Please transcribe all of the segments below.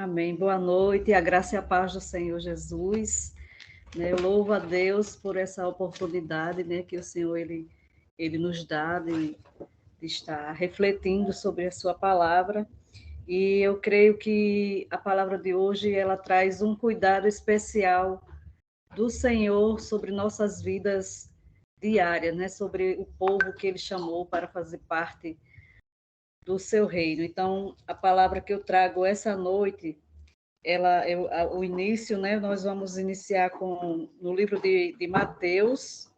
Amém. Boa noite, a graça e a paz do Senhor Jesus. Eu louvo a Deus por essa oportunidade, que o Senhor ele nos dá de estar refletindo sobre a sua palavra. E eu creio que a palavra de hoje ela traz um cuidado especial do Senhor sobre nossas vidas diárias, sobre o povo que ele chamou para fazer parte do seu reino. Então, a palavra que eu trago essa noite o início, nós vamos iniciar no livro de Mateus,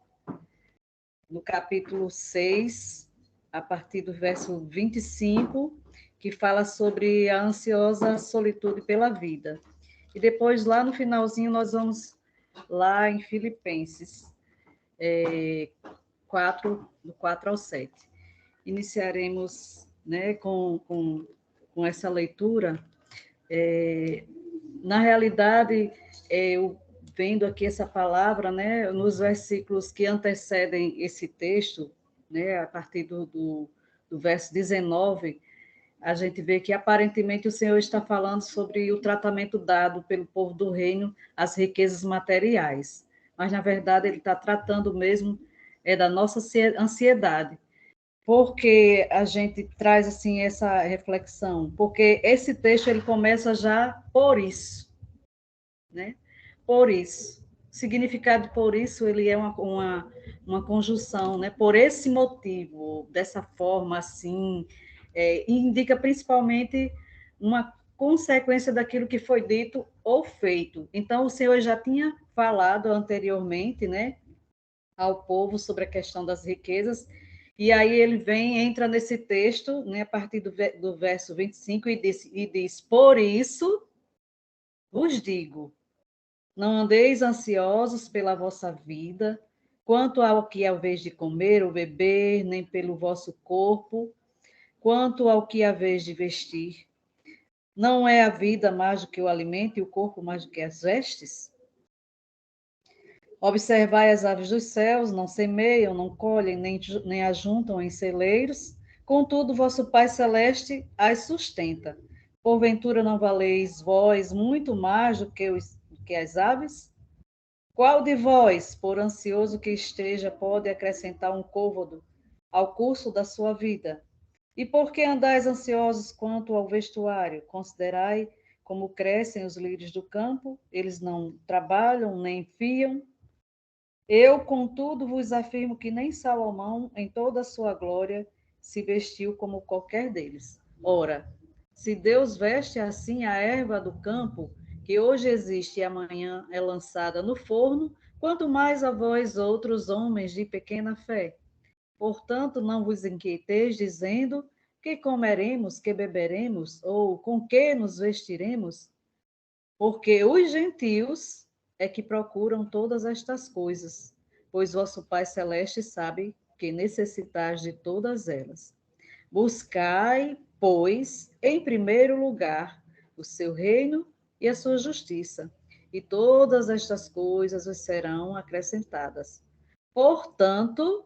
no capítulo 6, a partir do verso 25, que fala sobre a ansiosa solitude pela vida. E depois, lá no finalzinho, nós vamos lá em Filipenses 4, do 4 ao 7. Iniciaremos com essa leitura. Na realidade, eu vendo aqui essa palavra, nos versículos que antecedem esse texto, a partir do verso 19, a gente vê que aparentemente o Senhor está falando sobre o tratamento dado pelo povo do reino às riquezas materiais, mas na verdade ele está tratando mesmo da nossa ansiedade. Porque a gente traz assim essa reflexão? Porque esse texto ele começa já por isso, Por isso. O significado por isso ele é uma conjunção, Por esse motivo, dessa forma assim, e indica principalmente uma consequência daquilo que foi dito ou feito. Então, o Senhor já tinha falado anteriormente, ao povo sobre a questão das riquezas, e aí ele entra nesse texto, a partir do verso 25, e diz: por isso vos digo, não andeis ansiosos pela vossa vida, quanto ao que é haveis de comer ou beber, nem pelo vosso corpo, quanto ao que haveis de vestir. Não é a vida mais do que o alimento e o corpo mais do que as vestes? Observai as aves dos céus, não semeiam, não colhem, nem ajuntam em celeiros, contudo vosso Pai Celeste as sustenta. Porventura não valeis vós muito mais do que as aves? Qual de vós, por ansioso que esteja, pode acrescentar um côvado ao curso da sua vida? E por que andais ansiosos quanto ao vestuário? Considerai como crescem os lírios do campo, eles não trabalham nem fiam. Eu, contudo, vos afirmo que nem Salomão, em toda a sua glória, se vestiu como qualquer deles. Ora, se Deus veste assim a erva do campo, que hoje existe e amanhã é lançada no forno, quanto mais a vós, outros homens de pequena fé. Portanto, não vos inquieteis, dizendo: que comeremos, que beberemos, ou com que nos vestiremos? Porque os gentios é que procuram todas estas coisas, pois vosso Pai Celeste sabe que necessitais de todas elas. Buscai, pois, em primeiro lugar, o seu reino e a sua justiça, e todas estas coisas vos serão acrescentadas. Portanto,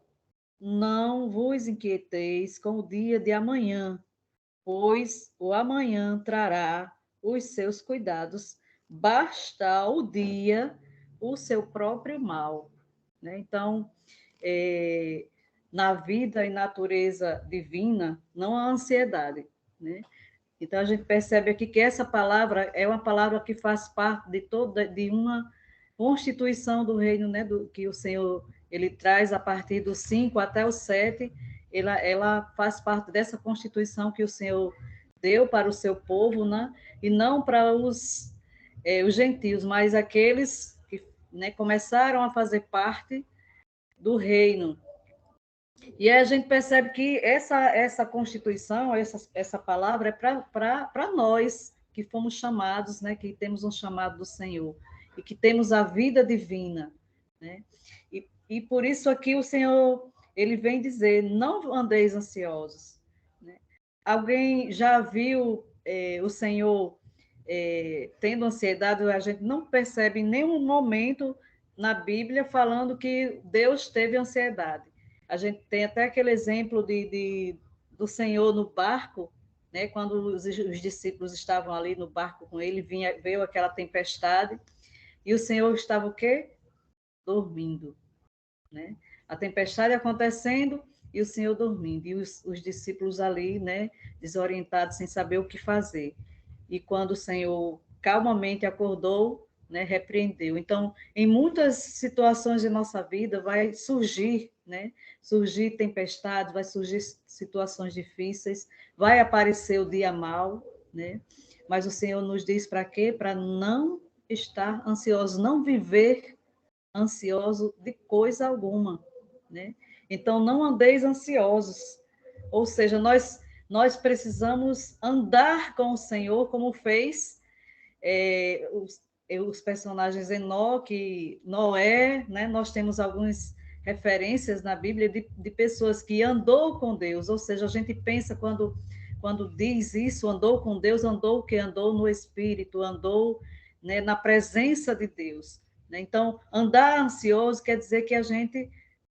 não vos inquieteis com o dia de amanhã, pois o amanhã trará os seus cuidados, basta o dia o seu próprio mal. Então, é, na vida e natureza divina, não há ansiedade. Então, a gente percebe aqui que essa palavra é uma palavra que faz parte de uma constituição do reino, que o Senhor ele traz a partir do 5 até o 7, ela faz parte dessa constituição que o Senhor deu para o seu povo, e não para os gentios, mas aqueles que começaram a fazer parte do reino. E aí a gente percebe que essa constituição, essa palavra é para nós que fomos chamados, que temos um chamado do Senhor e que temos a vida divina. E por isso aqui o Senhor ele vem dizer: não andeis ansiosos. Alguém já viu o Senhor tendo ansiedade? A gente não percebe em nenhum momento na Bíblia falando que Deus teve ansiedade. A gente tem até aquele exemplo do Senhor no barco, né? Quando os discípulos estavam ali no barco com ele, veio aquela tempestade, e o Senhor estava o quê? Dormindo, né? A tempestade acontecendo e o Senhor dormindo, e os discípulos ali, né, desorientados, sem saber o que fazer. E quando o Senhor calmamente acordou, né, repreendeu. Então, em muitas situações de nossa vida vai surgir, né, surgir tempestades, vai surgir situações difíceis, vai aparecer o dia mau, né? Mas o Senhor nos diz para quê? Para não estar ansioso, não viver ansioso de coisa alguma, né? Então, não andeis ansiosos. Ou seja, nós precisamos andar com o Senhor, como fez os personagens Enoque, Noé, né? Nós temos algumas referências na Bíblia de pessoas que andou com Deus, ou seja, a gente pensa quando diz isso, andou com Deus, andou o que? Andou no Espírito, andou, né, na presença de Deus. Né? Então, andar ansioso quer dizer que a gente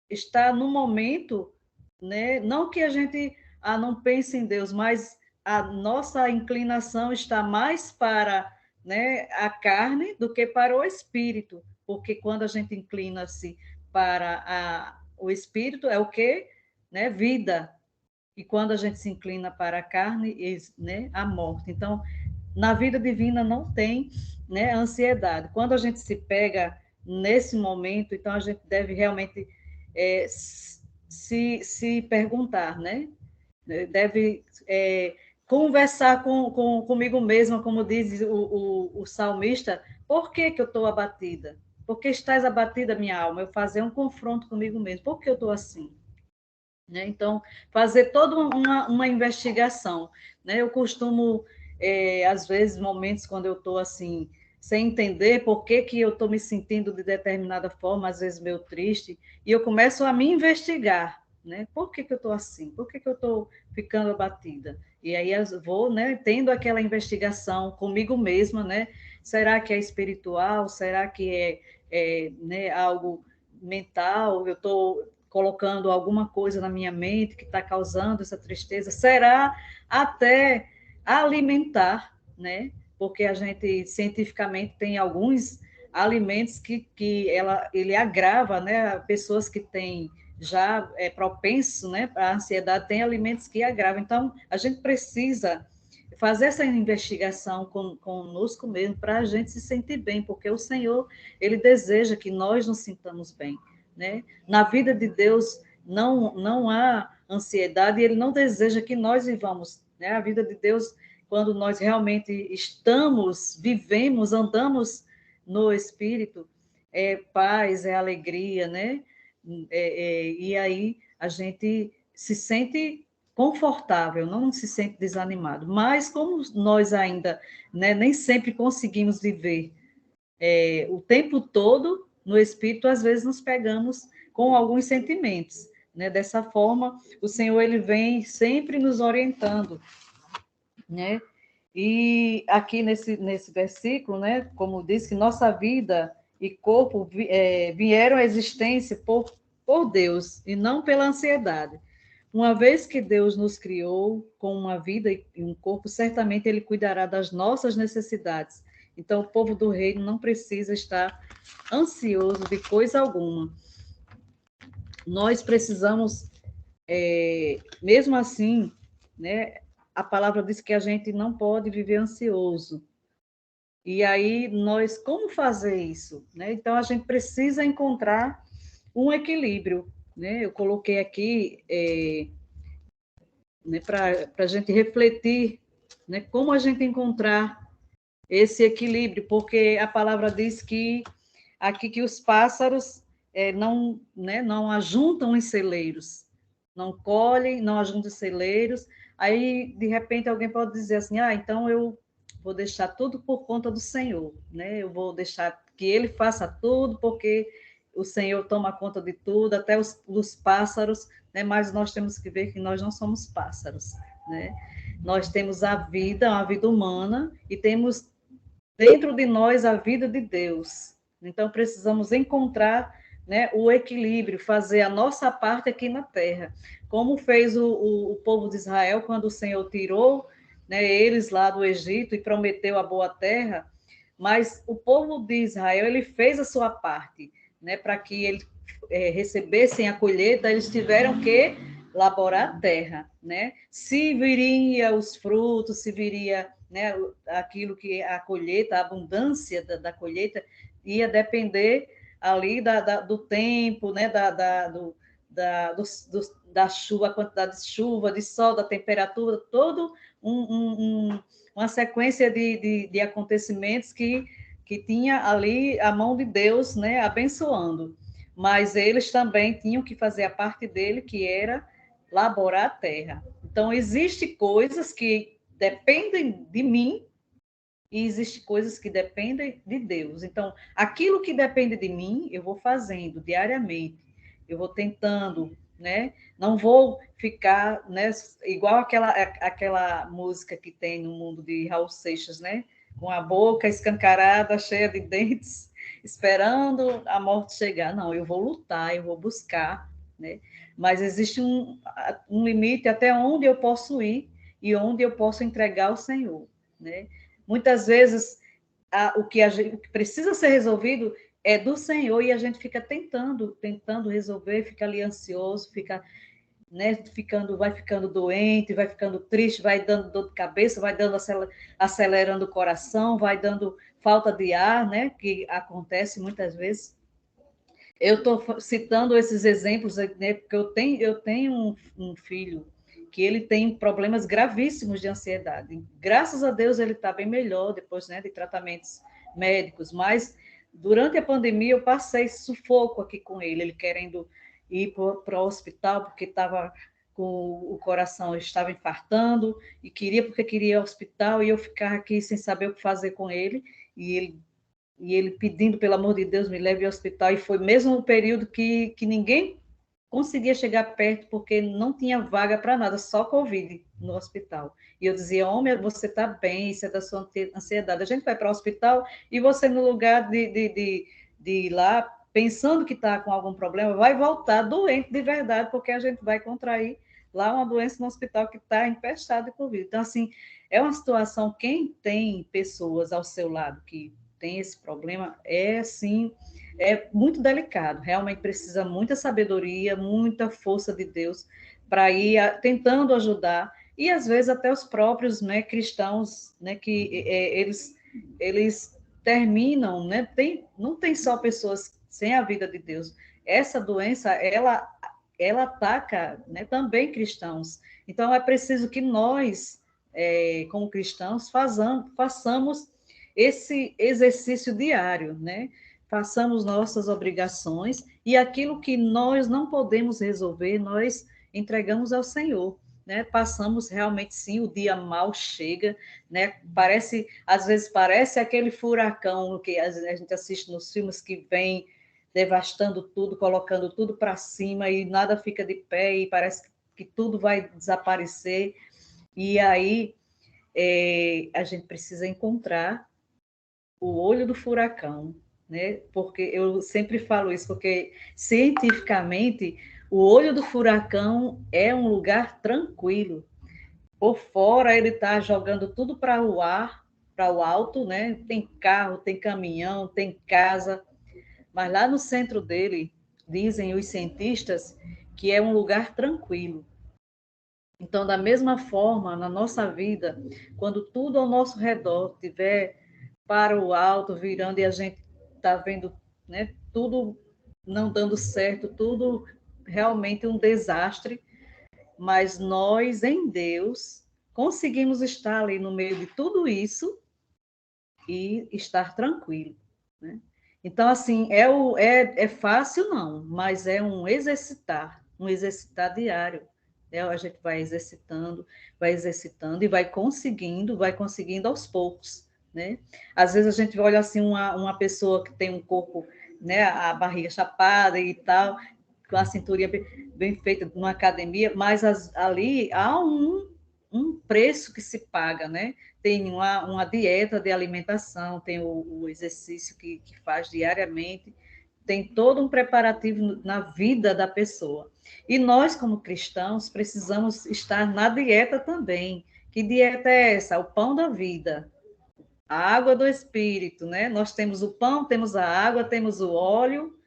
está no momento, né? Não que a gente não pense em Deus, mas a nossa inclinação está mais para, né, a carne do que para o espírito, porque quando a gente inclina-se para o espírito é o quê? Né? Vida. E quando a gente se inclina para a carne, né, a morte. Então, na vida divina não tem, né, ansiedade. Quando a gente se pega nesse momento, então a gente deve realmente se perguntar, né? Deve conversar comigo mesma, como diz o salmista, por que eu estou abatida? Por que estás abatida, minha alma? Eu fazer um confronto comigo mesmo. Por que eu estou assim? Né? Então, fazer toda uma investigação. Né? Eu costumo, às vezes, momentos quando eu estou assim, sem entender por que eu estou me sentindo de determinada forma, às vezes meio triste, e eu começo a me investigar. Né? Por que eu estou assim? Por que eu estou ficando abatida? E aí eu vou, né, tendo aquela investigação comigo mesma, né? Será que é espiritual? Será que né, algo mental? Eu estou colocando alguma coisa na minha mente que está causando essa tristeza, será até alimentar, né? Porque a gente cientificamente tem alguns alimentos ele agrava, né? Pessoas que têm já propenso, né, para a ansiedade, tem alimentos que agravam. Então, a gente precisa fazer essa investigação conosco mesmo para a gente se sentir bem, porque o Senhor, ele deseja que nós nos sintamos bem. Né? Na vida de Deus não há ansiedade e Ele não deseja que nós vivamos. Né? A vida de Deus, quando nós realmente vivemos, andamos no Espírito, é paz, é alegria, né? E aí a gente se sente confortável, não se sente desanimado. Mas como nós ainda, né, nem sempre conseguimos viver o tempo todo no espírito, às vezes nos pegamos com alguns sentimentos. Né? Dessa forma, o Senhor ele vem sempre nos orientando. Né? E aqui nesse versículo, né, como diz que nossa vida e corpo vieram à existência por Deus e não pela ansiedade. Uma vez que Deus nos criou com uma vida e um corpo, certamente Ele cuidará das nossas necessidades. Então, o povo do reino não precisa estar ansioso de coisa alguma. Nós precisamos, mesmo assim, né, a palavra diz que a gente não pode viver ansioso. E aí, como fazer isso? Né? Então, a gente precisa encontrar um equilíbrio. Né? Eu coloquei aqui né, para a gente refletir, né, como a gente encontrar esse equilíbrio, porque a palavra diz que aqui que os pássaros não ajuntam em celeiros, não colhem, não ajuntam em celeiros, aí de repente alguém pode dizer assim, então eu vou deixar tudo por conta do Senhor, né? Eu vou deixar que Ele faça tudo, porque o Senhor toma conta de tudo, até os pássaros, né? Mas nós temos que ver que nós não somos pássaros, né? Nós temos a vida humana, e temos dentro de nós a vida de Deus. Então, precisamos encontrar, né, o equilíbrio, fazer a nossa parte aqui na terra. Como fez o povo de Israel quando o Senhor tirou né, eles lá do Egito e prometeu a boa terra, mas o povo de Israel, ele fez a sua parte, né, para que eles recebessem a colheita, eles tiveram que laborar a terra, né? Se viria os frutos, se viria, né, aquilo que a colheita, a abundância da colheita, ia depender ali do tempo, né, da chuva, a quantidade de chuva, de sol, da temperatura, todo uma sequência de acontecimentos que tinha ali a mão de Deus, né, abençoando. Mas eles também tinham que fazer a parte dele, que era laborar a terra. Então, existem coisas que dependem de mim e existem coisas que dependem de Deus. Então, aquilo que depende de mim, eu vou fazendo diariamente. Eu vou tentando, né? Não vou ficar, né, igual aquela música que tem no mundo de Raul Seixas, né? Com a boca escancarada, cheia de dentes, esperando a morte chegar. Não, eu vou lutar, eu vou buscar, né? Mas existe um limite até onde eu posso ir e onde eu posso entregar ao Senhor, né? Muitas vezes o que precisa ser resolvido é do Senhor e a gente fica tentando resolver, fica ali ansioso, fica, né, vai ficando doente, vai ficando triste, vai dando dor de cabeça, vai dando acelerando o coração, vai dando falta de ar, né, que acontece muitas vezes. Eu estou citando esses exemplos, né, porque eu tenho um filho que ele tem problemas gravíssimos de ansiedade. Graças a Deus ele está bem melhor depois, né, de tratamentos médicos, mas durante a pandemia eu passei sufoco aqui com ele querendo ir para o hospital porque estava com o coração, estava infartando e porque queria ir ao hospital e eu ficava aqui sem saber o que fazer com ele e ele pedindo, pelo amor de Deus, me leve ao hospital, e foi mesmo um período que ninguém conseguia chegar perto, porque não tinha vaga para nada, só Covid no hospital. E eu dizia, homem, você está bem, isso é da sua ansiedade. A gente vai para o hospital e você, no lugar de ir lá, pensando que está com algum problema, vai voltar doente de verdade, porque a gente vai contrair lá uma doença no hospital que está empestada de Covid. Então, assim, é uma situação, quem tem pessoas ao seu lado que tem esse problema, assim, é muito delicado. Realmente precisa muita sabedoria, muita força de Deus para ir tentando ajudar. E às vezes até os próprios, né, cristãos, né, que eles terminam, né, não tem só pessoas sem a vida de Deus. Essa doença, ela ataca, né, também cristãos. Então é preciso que nós, como cristãos, façamos esse exercício diário, né? Façamos nossas obrigações e aquilo que nós não podemos resolver, nós entregamos ao Senhor, né? Passamos realmente sim, o dia mal chega, né? Às vezes parece aquele furacão que a gente assiste nos filmes que vem devastando tudo, colocando tudo para cima e nada fica de pé e parece que tudo vai desaparecer. E aí a gente precisa encontrar o olho do furacão, né? Porque eu sempre falo isso, porque cientificamente o olho do furacão é um lugar tranquilo. Por fora ele está jogando tudo para o ar, para o alto, né? Tem carro, tem caminhão, tem casa, mas lá no centro dele, dizem os cientistas, que é um lugar tranquilo. Então, da mesma forma, na nossa vida, quando tudo ao nosso redor estiver para o alto, virando, e a gente está vendo, né, tudo não dando certo, tudo realmente um desastre, mas nós, em Deus, conseguimos estar ali no meio de tudo isso e estar tranquilo, né? Então, assim, é fácil, não, mas é um exercitar diário. Né? A gente vai exercitando e vai conseguindo aos poucos, né? Às vezes a gente olha assim uma pessoa que tem um corpo, né, a barriga chapada e tal, com a cinturinha bem feita numa academia, mas ali há um preço que se paga, né? Tem uma dieta de alimentação, tem o exercício que faz diariamente, tem todo um preparativo na vida da pessoa. E nós, como cristãos, precisamos estar na dieta também. Que dieta é essa? O pão da vida, a água do Espírito, né? Nós temos o pão, temos a água, temos o óleo,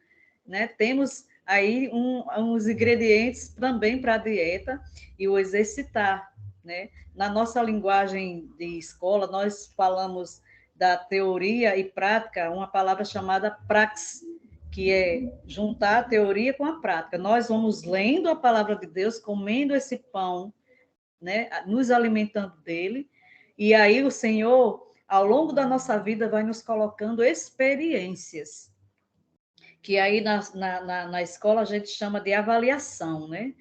né? Temos aí uns ingredientes também para a dieta e o exercitar, né? Na nossa linguagem de escola, nós falamos da teoria e prática, uma palavra chamada praxis, que é juntar a teoria com a prática. Nós vamos lendo a palavra de Deus, comendo esse pão, né? Nos alimentando dele, e aí o Senhor, ao longo da nossa vida, vai nos colocando experiências, que aí na escola a gente chama de avaliação, né?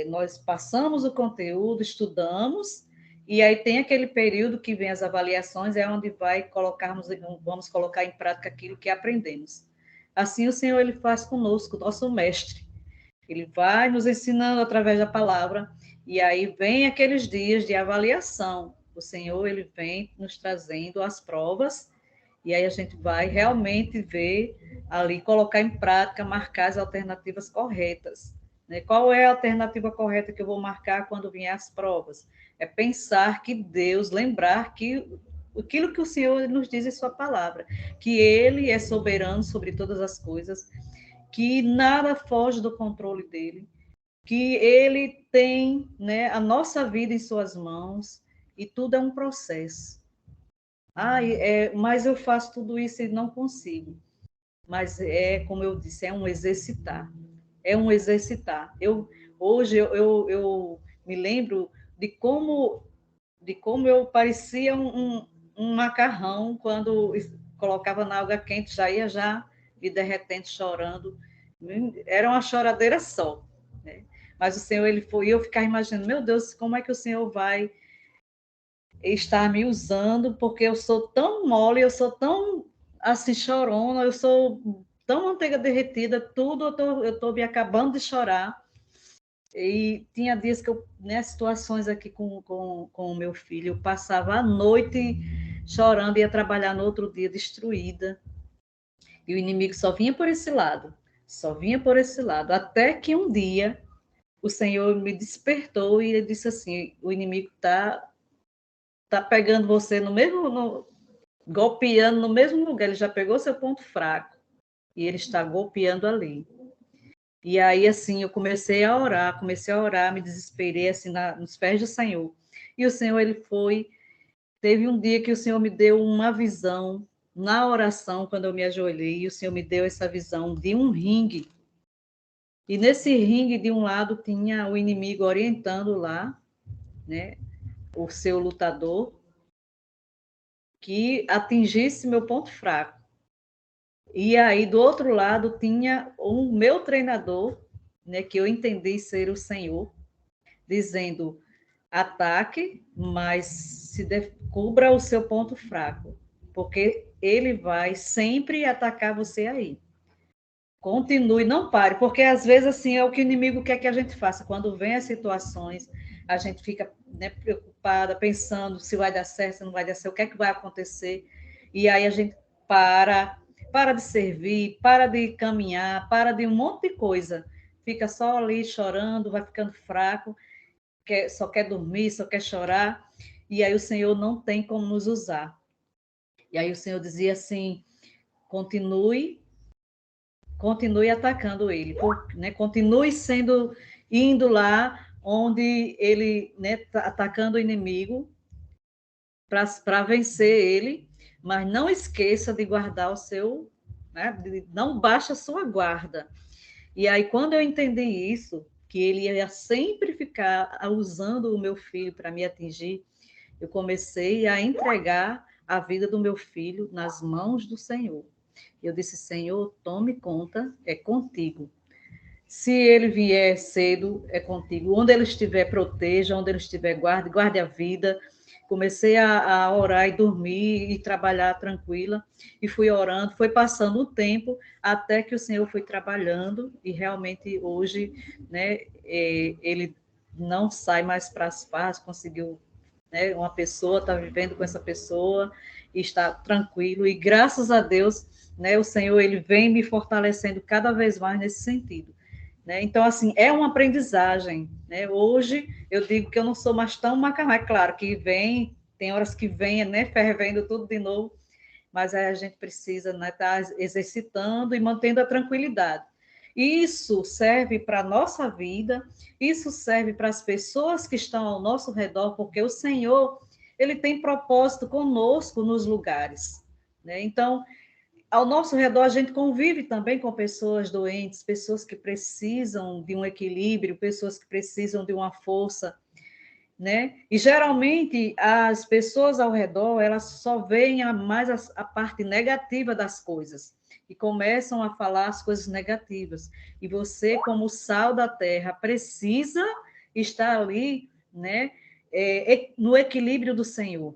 Nós passamos o conteúdo, estudamos, e aí tem aquele período que vem as avaliações, é onde vamos colocar em prática aquilo que aprendemos. Assim o Senhor ele faz conosco, nosso mestre. Ele vai nos ensinando através da palavra, e aí vem aqueles dias de avaliação. O Senhor ele vem nos trazendo as provas, e aí a gente vai realmente ver ali, colocar em prática, marcar as alternativas corretas. Né? Qual é a alternativa correta que eu vou marcar quando vier as provas? É pensar que Deus, lembrar que aquilo que o Senhor nos diz em sua palavra, que Ele é soberano sobre todas as coisas, que nada foge do controle dele, que Ele tem, né, a nossa vida em suas mãos, e tudo é um processo. Mas eu faço tudo isso e não consigo. Mas como eu disse, é um exercitar. É um exercitar. Hoje eu me lembro de como eu parecia um macarrão quando colocava na água quente, já me derretendo, chorando. Era uma choradeira só. Né? Mas o Senhor, ele foi, e eu ficava imaginando, meu Deus, como é que o Senhor vai estar me usando, porque eu sou tão mole, eu sou tão assim chorona, eu sou tão manteiga derretida, tudo eu tô me acabando de chorar. E tinha dias que eu, né, situações aqui com o meu filho, eu passava a noite chorando, ia trabalhar no outro dia destruída. E o inimigo só vinha por esse lado, só vinha por esse lado, até que um dia o Senhor me despertou e ele disse assim: o inimigo tá pegando você golpeando no mesmo lugar, ele já pegou seu ponto fraco e ele está golpeando ali. E aí, assim, eu comecei a orar, me desesperei, assim, nos pés do Senhor. E o Senhor, teve um dia que o Senhor me deu uma visão na oração, quando eu me ajoelhei, e o Senhor me deu essa visão de um ringue. E nesse ringue, de um lado, tinha o inimigo orientando lá, né, o seu lutador, que atingisse meu ponto fraco. E aí, do outro lado, tinha o meu treinador, né, que eu entendi ser o Senhor, dizendo: ataque, mas cubra o seu ponto fraco, porque ele vai sempre atacar você aí. Continue, não pare, porque às vezes assim é o que o inimigo quer que a gente faça. Quando vem as situações, a gente fica, né, preocupada, pensando se vai dar certo, se não vai dar certo, o que é que vai acontecer. E aí a gente para de servir, para de caminhar, para de um monte de coisa. Fica só ali chorando, vai ficando fraco, só quer dormir, só quer chorar. E aí o Senhor não tem como nos usar. E aí o Senhor dizia assim: continue atacando ele, né? Continue indo lá onde ele, né, tá atacando o inimigo para vencer ele, mas não esqueça de guardar o seu, né, não baixa a sua guarda. E aí quando eu entendi isso, que ele ia sempre ficar usando o meu filho para me atingir, eu comecei a entregar a vida do meu filho nas mãos do Senhor. Eu disse: Senhor, tome conta, é contigo. Se ele vier cedo, é contigo. Onde ele estiver, proteja. Onde ele estiver, guarde a vida. Comecei a orar e dormir e trabalhar tranquila. E fui orando, foi passando o tempo até que o Senhor foi trabalhando. E realmente hoje, né, ele não sai mais para as farras, conseguiu, né, uma pessoa, está vivendo com essa pessoa e está tranquilo. E graças a Deus, né, o Senhor ele vem me fortalecendo cada vez mais nesse sentido, né? Então, assim, é uma aprendizagem, né? Hoje, eu digo que eu não sou mais tão macarrão, é claro que vem, tem horas que vem, né, fervendo tudo de novo, mas aí a gente precisa, né, estar exercitando e mantendo a tranquilidade. Isso serve para a nossa vida, isso serve para as pessoas que estão ao nosso redor, porque o Senhor, ele tem propósito conosco nos lugares, né? Então, ao nosso redor, a gente convive também com pessoas doentes, pessoas que precisam de um equilíbrio, pessoas que precisam de uma força, né? E geralmente as pessoas ao redor, elas só veem mais a parte negativa das coisas e começam a falar as coisas negativas. E você, como sal da terra, precisa estar ali, né? No equilíbrio do Senhor,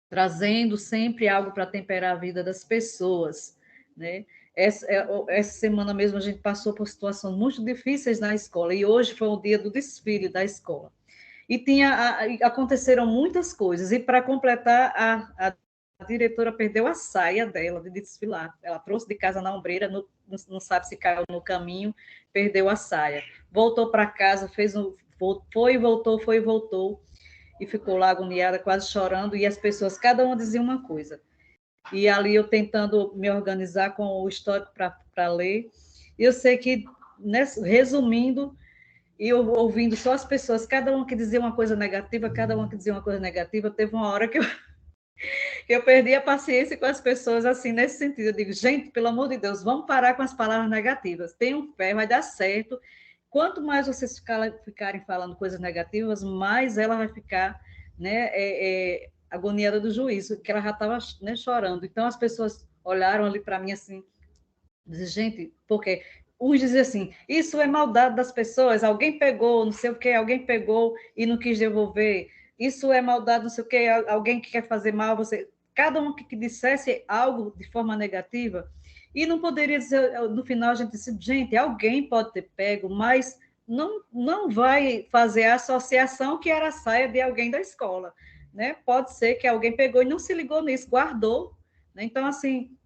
trazendo sempre algo para temperar a vida das pessoas, né? Essa semana mesmo a gente passou por situações muito difíceis na escola e hoje foi o dia do desfile da escola. E aconteceram muitas coisas. E para completar, a diretora perdeu a saia dela de desfilar. Ela trouxe de casa na ombreira, não sabe se caiu no caminho, perdeu a saia. Voltou para casa, foi e voltou, e ficou lá agoniada, quase chorando, e as pessoas, cada uma dizia uma coisa. E ali eu tentando me organizar com o histórico para ler. E eu sei que, resumindo, e eu ouvindo só as pessoas, cada uma que dizia uma coisa negativa, cada uma que dizia uma coisa negativa, teve uma hora que eu perdi a paciência com as pessoas, assim, nesse sentido. Eu digo, gente, pelo amor de Deus, vamos parar com as palavras negativas. Tenham fé, vai dar certo. Quanto mais vocês ficarem falando coisas negativas, mais ela vai ficar, né, agoniada do juízo, que ela já estava, né, chorando. Então, as pessoas olharam ali para mim assim, dizer, gente, porque uns dizem assim, isso é maldade das pessoas, alguém pegou, não sei o que, alguém pegou e não quis devolver, isso é maldade, não sei o que, alguém que quer fazer mal, você... Cada um que dissesse algo de forma negativa, e não poderia dizer, no final a gente disse, gente, alguém pode ter pego, mas não vai fazer a associação que era a saia de alguém da escola, né? Pode ser que alguém pegou e não se ligou nisso, guardou, né? Então, assim,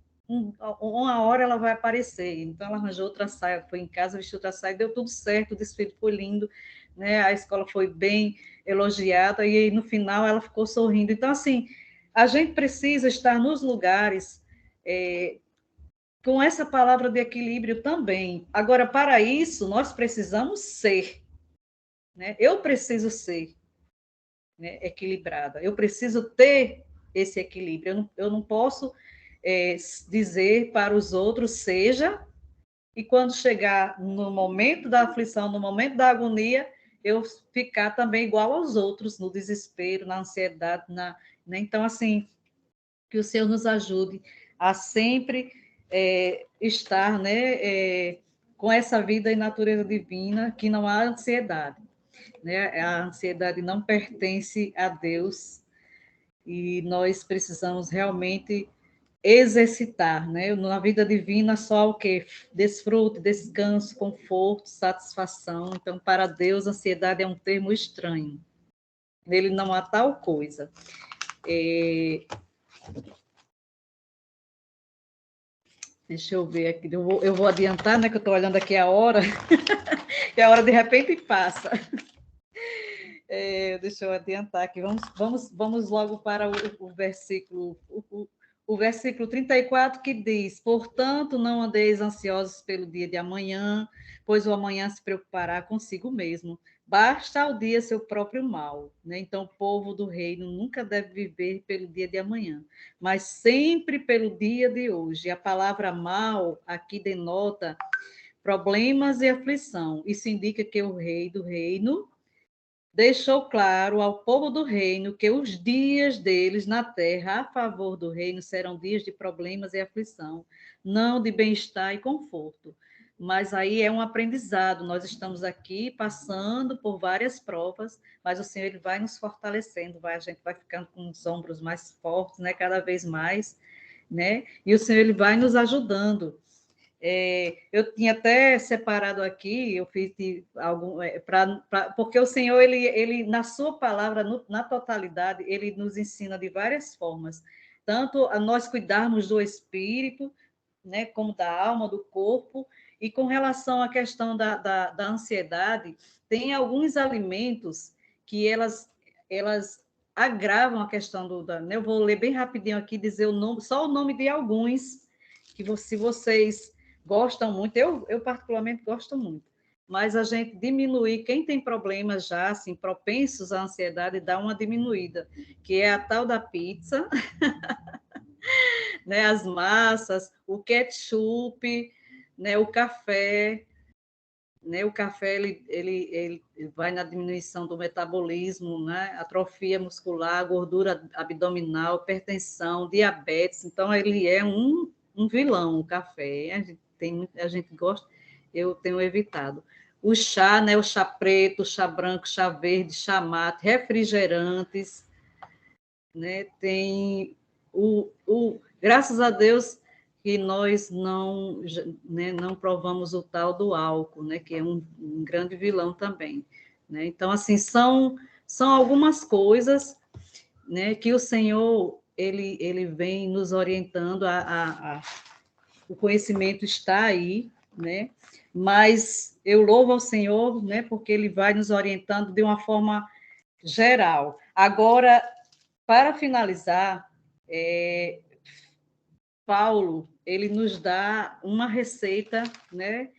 uma hora ela vai aparecer. Então, ela arranjou outra saia, foi em casa, vestiu outra saia, deu tudo certo, o desfile foi lindo, né? A escola foi bem elogiada, e aí, no final ela ficou sorrindo. Então, assim, a gente precisa estar nos lugares com essa palavra de equilíbrio também. Agora, para isso, nós precisamos ser, né? Eu preciso ser, né, equilibrada, eu preciso ter esse equilíbrio, eu não posso dizer para os outros, seja, e quando chegar no momento da aflição, no momento da agonia, eu ficar também igual aos outros, no desespero, na ansiedade, né? Então, assim, que o Senhor nos ajude a sempre estar, né, com essa vida e natureza divina, que não há ansiedade, né? A ansiedade não pertence a Deus e nós precisamos realmente exercitar, né? Na vida divina só o quê? Desfrute, descanso, conforto, satisfação. Então, para Deus, ansiedade é um termo estranho. Nele não há tal coisa. Deixa eu ver aqui, eu vou adiantar, né? Que eu estou olhando aqui a hora, e a hora de repente passa. Deixa eu adiantar aqui, vamos logo para o versículo, o versículo 34, que diz: portanto, não andeis ansiosos pelo dia de amanhã, pois o amanhã se preocupará consigo mesmo. Basta ao dia seu próprio mal, né? Então, o povo do reino nunca deve viver pelo dia de amanhã, mas sempre pelo dia de hoje. A palavra mal aqui denota problemas e aflição. Isso indica que o rei do reino deixou claro ao povo do reino que os dias deles na terra a favor do reino serão dias de problemas e aflição, não de bem-estar e conforto. Mas aí é um aprendizado. Nós estamos aqui passando por várias provas, mas o Senhor ele vai nos fortalecendo, a gente vai ficando com os ombros mais fortes, né, cada vez mais, né? E o Senhor ele vai nos ajudando. Eu tinha até separado aqui, eu fiz algum, porque o Senhor, ele na sua palavra, na totalidade, ele nos ensina de várias formas, tanto a nós cuidarmos do espírito, né, como da alma, do corpo. E com relação à questão da ansiedade, tem alguns alimentos que elas agravam a questão né, eu vou ler bem rapidinho aqui, dizer o nome, só o nome de alguns, que se vocês gostam muito, eu particularmente gosto muito, mas a gente diminuir, quem tem problemas já, assim, propensos à ansiedade, dá uma diminuída, que é a tal da pizza, né, as massas, o ketchup, né, o café, né, o café ele vai na diminuição do metabolismo, né, atrofia muscular, gordura abdominal, hipertensão, diabetes, então ele é um vilão, o café, a gente gosta, eu tenho evitado. O chá, né, o chá preto, o chá branco, chá verde, chá mate, refrigerantes, né, tem graças a Deus que nós não, né, não provamos o tal do álcool, né, que é um grande vilão também, né? Então, assim, são algumas coisas, né, que o Senhor ele vem nos orientando o conhecimento está aí, né? Mas eu louvo ao Senhor, né, porque ele vai nos orientando de uma forma geral. Agora, para finalizar, Paulo, ele nos dá uma receita, né,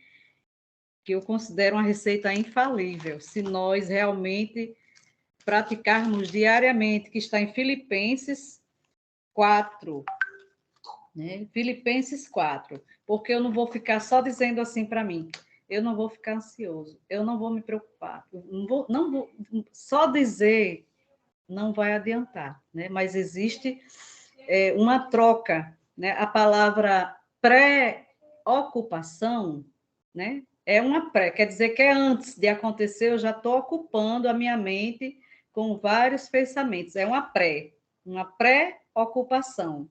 que eu considero uma receita infalível, se nós realmente praticarmos diariamente, que está em Filipenses 4, né? Filipenses 4, porque eu não vou ficar só dizendo assim para mim, eu não vou ficar ansioso, eu não vou me preocupar, não vou, só dizer não vai adiantar, né? Mas existe uma troca, né? A palavra pré-ocupação, né? É uma pré, quer dizer que é antes de acontecer, eu já estou ocupando a minha mente com vários pensamentos. É uma pré-ocupação.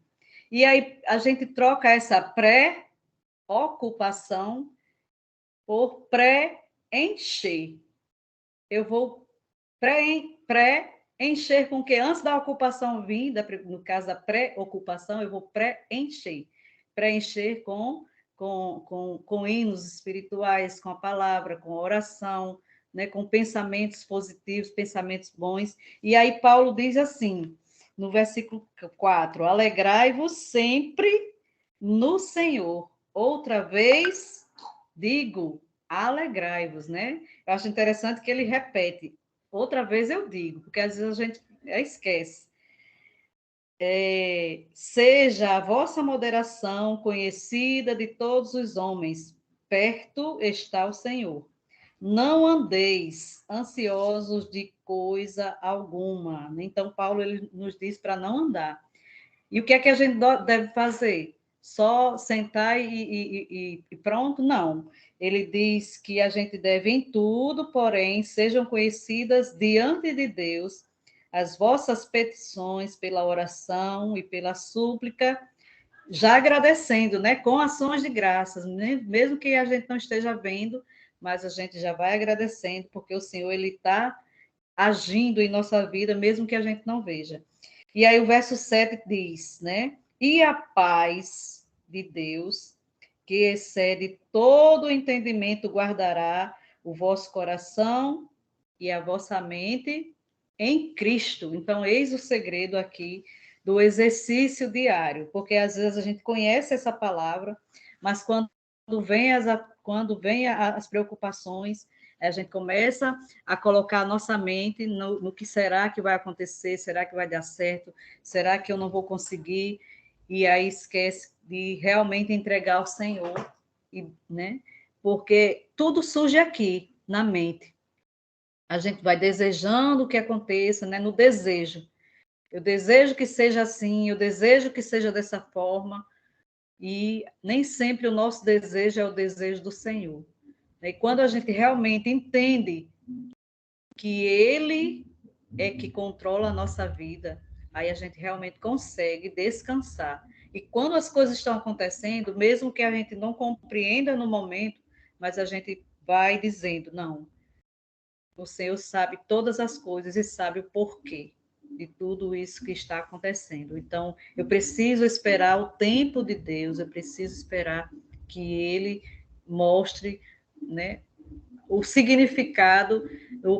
E aí a gente troca essa pré-ocupação por pré-encher. Eu vou pré-encher com que antes da ocupação vir, no caso da pré-ocupação, eu vou pré-encher. Preencher com hinos espirituais, com a palavra, com a oração, né, com pensamentos positivos, pensamentos bons. E aí Paulo diz assim, no versículo 4, alegrai-vos sempre no Senhor. Outra vez, digo, alegrai-vos, né? Eu acho interessante que ele repete, outra vez eu digo, porque às vezes a gente esquece. Seja a vossa moderação conhecida de todos os homens, perto está o Senhor. Não andeis ansiosos de coisa alguma. Então, Paulo ele nos diz para não andar. E o que é que a gente deve fazer? Só sentar e pronto? Não. Ele diz que a gente deve em tudo, porém, sejam conhecidas diante de Deus as vossas petições pela oração e pela súplica, já agradecendo, né? Com ações de graças, né? Mesmo que a gente não esteja vendo, mas a gente já vai agradecendo, porque o Senhor ele está agindo em nossa vida, mesmo que a gente não veja. E aí o verso 7 diz, né? E a paz de Deus, que excede todo o entendimento, guardará o vosso coração e a vossa mente em Cristo. Então, eis o segredo aqui do exercício diário, porque às vezes a gente conhece essa palavra, mas quando vem as preocupações, a gente começa a colocar a nossa mente no que será que vai acontecer, será que vai dar certo, será que eu não vou conseguir, e aí esquece de realmente entregar ao Senhor, né? Porque tudo surge aqui, na mente. A gente vai desejando que aconteça, né? No desejo. Eu desejo que seja assim, eu desejo que seja dessa forma, e nem sempre o nosso desejo é o desejo do Senhor. E quando a gente realmente entende que Ele é que controla a nossa vida, aí a gente realmente consegue descansar. E quando as coisas estão acontecendo, mesmo que a gente não compreenda no momento, mas a gente vai dizendo, não, o Senhor sabe todas as coisas e sabe o porquê. de tudo isso que está acontecendo. Então, eu preciso esperar o tempo de Deus, eu preciso esperar que Ele mostre, né, o significado,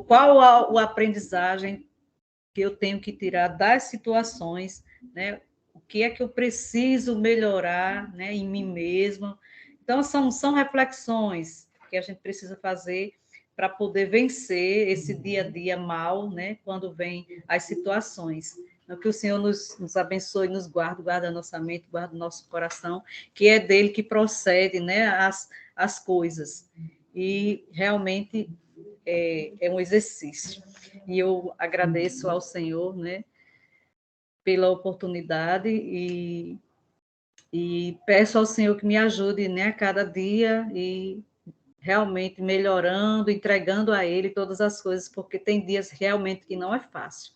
qual a aprendizagem que eu tenho que tirar das situações, né? O que é que eu preciso melhorar, né, em mim mesma. Então, são reflexões que a gente precisa fazer para poder vencer esse dia a dia mal, né, quando vem as situações. Então, que o Senhor nos abençoe, nos guarde, guarda a nossa mente, guarda o nosso coração, que é dele que procede, né, as coisas. E realmente é um exercício. E eu agradeço ao Senhor, né, pela oportunidade e peço ao Senhor que me ajude, né, a cada dia e realmente melhorando, entregando a Ele todas as coisas, porque tem dias realmente que não é fácil.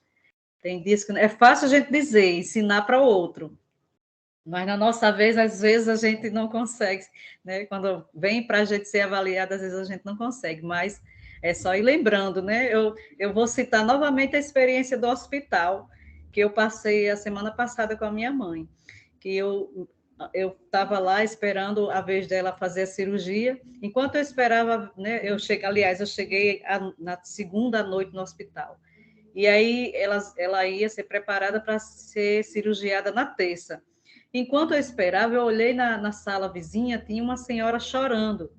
Tem dias que é fácil a gente dizer, ensinar para o outro, mas na nossa vez, às vezes a gente não consegue, né? Quando vem para a gente ser avaliado, às vezes a gente não consegue, mas é só ir lembrando, né? Eu vou citar novamente a experiência do hospital que eu passei a semana passada com a minha mãe, que eu estava lá esperando a vez dela fazer a cirurgia. Enquanto eu esperava, né? Eu cheguei na segunda noite no hospital. E aí ela ia ser preparada para ser cirurgiada na terça. Enquanto eu esperava, eu olhei na sala vizinha, tinha uma senhora chorando.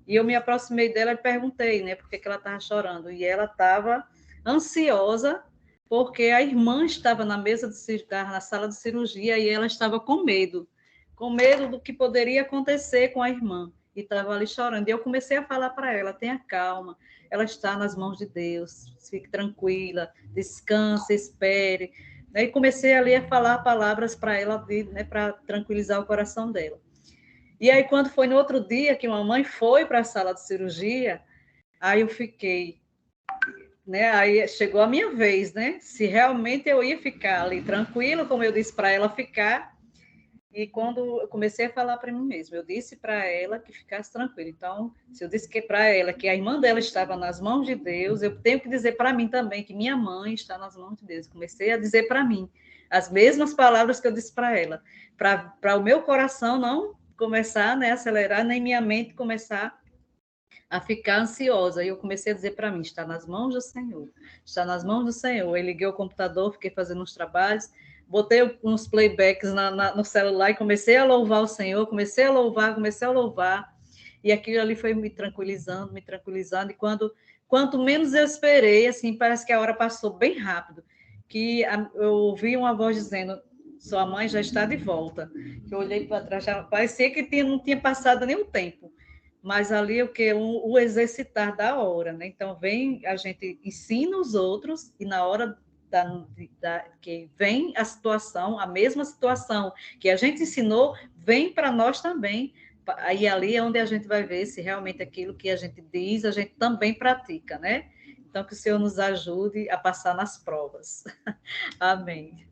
E eu me aproximei dela e perguntei, né, por que ela estava chorando. E ela estava ansiosa, porque a irmã estava na mesa na sala de cirurgia e ela estava com medo do que poderia acontecer com a irmã. E estava ali chorando. E eu comecei a falar para ela: tenha calma, ela está nas mãos de Deus, fique tranquila, descanse, espere. E comecei ali a falar palavras para ela, né, para tranquilizar o coração dela. E aí, quando foi no outro dia que mamãe foi para a sala de cirurgia, aí eu fiquei, né? Aí chegou a minha vez, né? Se realmente eu ia ficar ali tranquila, como eu disse para ela ficar. E quando eu comecei a falar para mim mesma, eu disse para ela que ficasse tranquila. Então, se eu disse que para ela que a irmã dela estava nas mãos de Deus, eu tenho que dizer para mim também que minha mãe está nas mãos de Deus. Comecei a dizer para mim as mesmas palavras que eu disse para ela, para o meu coração não começar, né, a acelerar, nem minha mente começar a ficar ansiosa. E eu comecei a dizer para mim: está nas mãos do Senhor, está nas mãos do Senhor. Eu liguei o computador, fiquei fazendo uns trabalhos, botei uns playbacks no celular e comecei a louvar o Senhor, comecei a louvar, e aquilo ali foi me tranquilizando, e quanto menos eu esperei, assim, parece que a hora passou bem rápido, que eu ouvi uma voz dizendo: sua mãe já está de volta. Eu olhei para trás, já parecia que não tinha passado nenhum tempo, mas ali o que o exercitar da hora, né? Então vem, a gente ensina os outros e na hora que vem a situação, a mesma situação que a gente ensinou, vem para nós também. Aí ali é onde a gente vai ver se realmente aquilo que a gente diz, a gente também pratica, né? Então que o Senhor nos ajude a passar nas provas. Amém.